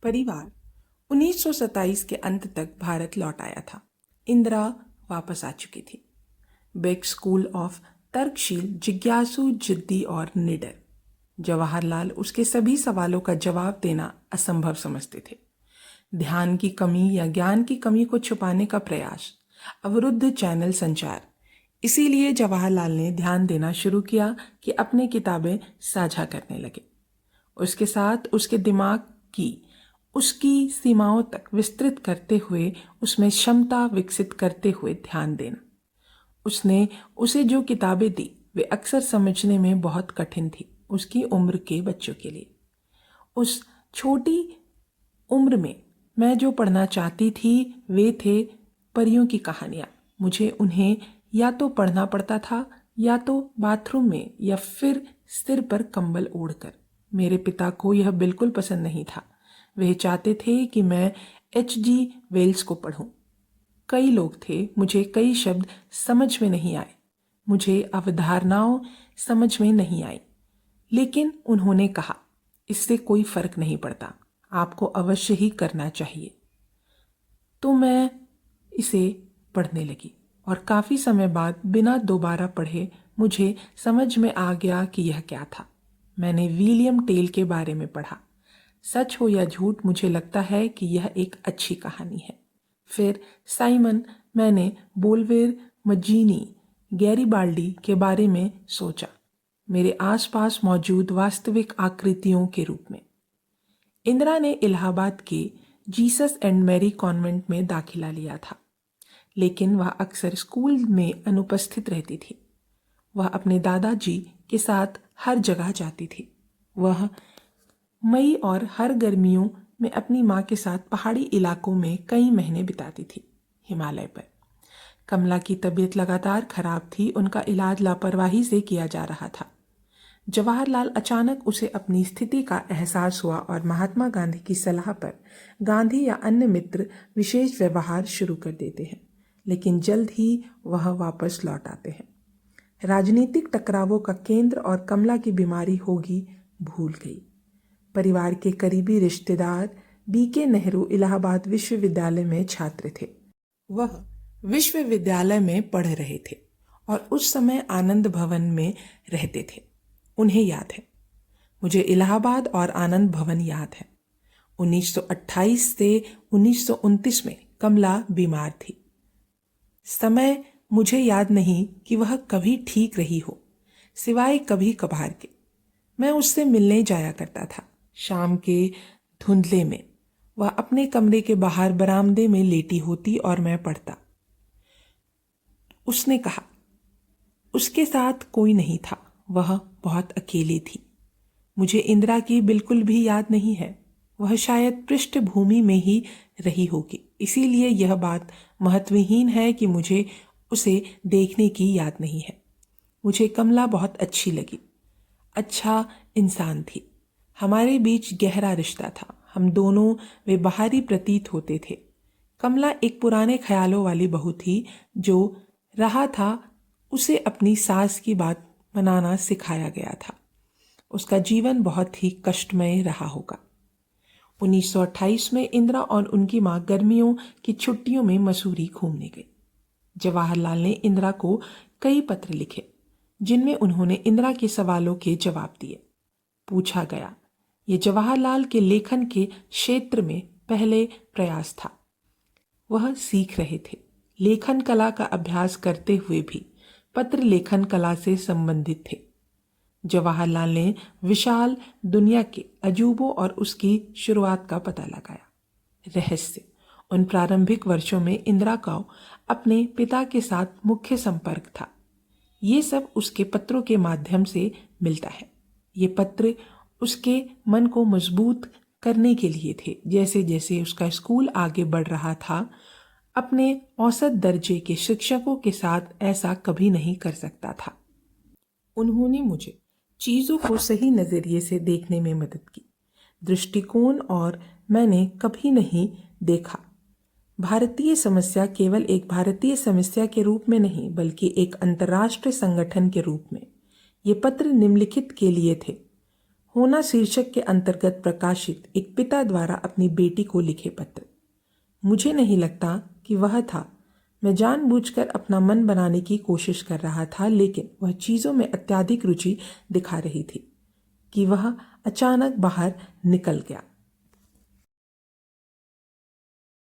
परिवार 1927 के अंत तक भारत लौट आया था। इंदिरा वापस आ चुकी थी। बेक स्कूल ऑफ तर्कशील, जिज्ञासु, जिद्दी और निडर। जवाहरलाल उसके सभी सवालों का जवाब देना असंभव समझते थे। ध्यान की कमी या ज्ञान की कमी को छुपाने का प्रयास, अवरुद्ध चैनल संचार। इसीलिए जवाहरलाल ने ध्यान देना शुरू किया कि अपनी किताबें साझा करने लगे। उसके साथ उसके दिमाग की उसकी सीमाओं तक विस्तृत करते हुए, उसमें क्षमता विकसित करते हुए ध्यान देना। उसने उसे जो किताबें दी वे अक्सर समझने में बहुत कठिन थी उसकी उम्र के बच्चों के लिए। उस छोटी उम्र में मैं जो पढ़ना चाहती थी वे थे परियों की कहानियाँ। मुझे उन्हें या तो पढ़ना पड़ता था या तो बाथरूम में या फिर सिर पर कंबल ओढ़कर। मेरे पिता को यह बिल्कुल पसंद नहीं था। वे चाहते थे कि मैं H.G. वेल्स को पढ़ूं। कई लोग थे, मुझे कई शब्द समझ में नहीं आए, मुझे अवधारणाओं समझ में नहीं आई, लेकिन उन्होंने कहा इससे कोई फर्क नहीं पड़ता, आपको अवश्य ही करना चाहिए। तो मैं इसे पढ़ने लगी और काफ़ी समय बाद बिना दोबारा पढ़े मुझे समझ में आ गया कि यह क्या था। मैंने विलियम टेल के बारे में पढ़ा। सच हो या झूठ, मुझे लगता है कि यह एक अच्छी कहानी है। फिर साइमन, मैंने बोलवेर, मजीनी, गैरीबाल्डी के बारे में सोचा, मेरे आसपास मौजूद वास्तविक आकृतियों के रूप में। इंदिरा ने इलाहाबाद के जीसस एंड मैरी कॉन्वेंट में दाखिला लिया था, लेकिन वह अक्सर स्कूल में अनुपस्थित रहती थी। वह अपने दादाजी के साथ हर जगह जाती थी। वह मई और हर गर्मियों में अपनी माँ के साथ पहाड़ी इलाकों में कई महीने बिताती थी। हिमालय पर कमला की तबीयत लगातार खराब थी। उनका इलाज लापरवाही से किया जा रहा था। जवाहरलाल अचानक उसे अपनी स्थिति का एहसास हुआ और महात्मा गांधी की सलाह पर गांधी या अन्य मित्र विशेष व्यवहार शुरू कर देते हैं, लेकिन जल्द ही वह वापस लौट आते हैं। राजनीतिक टकरावों का केंद्र और कमला की बीमारी होगी भूल गई। परिवार के करीबी रिश्तेदार B.K. नेहरू इलाहाबाद विश्वविद्यालय में छात्र थे। वह विश्वविद्यालय में पढ़ रहे थे और उस समय आनंद भवन में रहते थे। उन्हें याद है, मुझे इलाहाबाद और आनंद भवन याद है। 1928 से 1929 में कमला बीमार थी। समय मुझे याद नहीं कि वह कभी ठीक रही हो, सिवाय कभी कभार के। मैं उससे मिलने जाया करता था। शाम के धुंधले में वह अपने कमरे के बाहर बरामदे में लेटी होती और मैं पढ़ता। उसने कहा उसके साथ कोई नहीं था, वह बहुत अकेली थी। मुझे इंदिरा की बिल्कुल भी याद नहीं है। वह शायद पृष्ठभूमि में ही रही होगी, इसीलिए यह बात महत्वहीन है कि मुझे उसे देखने की याद नहीं है। मुझे कमला बहुत अच्छी लगी। अच्छा इंसान थी। हमारे बीच गहरा रिश्ता था। हम दोनों वे बाहरी प्रतीत होते थे। कमला एक पुराने ख्यालों वाली बहू थी जो रहा था उसे अपनी सास की बात मनाना सिखाया गया था। उसका जीवन बहुत ही कष्टमय रहा होगा। 1928 में इंदिरा और उनकी मां गर्मियों की छुट्टियों में मसूरी घूमने गई। जवाहरलाल ने इंदिरा को कई पत्र लिखे जिनमें उन्होंने इंदिरा के सवालों के जवाब दिए। पूछा गया, ये जवाहरलाल के लेखन के क्षेत्र में पहले प्रयास था। वह सीख रहे थे। लेखन कला का अभ्यास करते हुए भी पत्र लेखन कला से संबंधित थे। जवाहरलाल ने विशाल दुनिया के अजूबों और उसकी शुरुआत का पता लगाया। रहस्य उन प्रारंभिक वर्षों में इंदिरा का अपने पिता के साथ मुख्य संपर्क था। ये सब उसके पत्रों के माध्यम से मिलता है। ये पत्र उसके मन को मजबूत करने के लिए थे। जैसे जैसे उसका स्कूल आगे बढ़ रहा था, अपने औसत दर्जे के शिक्षकों के साथ ऐसा कभी नहीं कर सकता था। उन्होंने मुझे चीज़ों को सही नज़रिए से देखने में मदद की। दृष्टिकोण और मैंने कभी नहीं देखा भारतीय समस्या केवल एक भारतीय समस्या के रूप में नहीं, बल्कि एक अंतर्राष्ट्रीय संगठन के रूप में। ये पत्र निम्नलिखित के लिए थे। होना शीर्षक के अंतर्गत प्रकाशित एक पिता द्वारा अपनी बेटी को लिखे पत्र। मुझे नहीं लगता कि वह था। मैं जानबूझकर अपना मन बनाने की कोशिश कर रहा था, लेकिन वह चीज़ों में अत्यधिक रुचि दिखा रही थी कि वह अचानक बाहर निकल गया।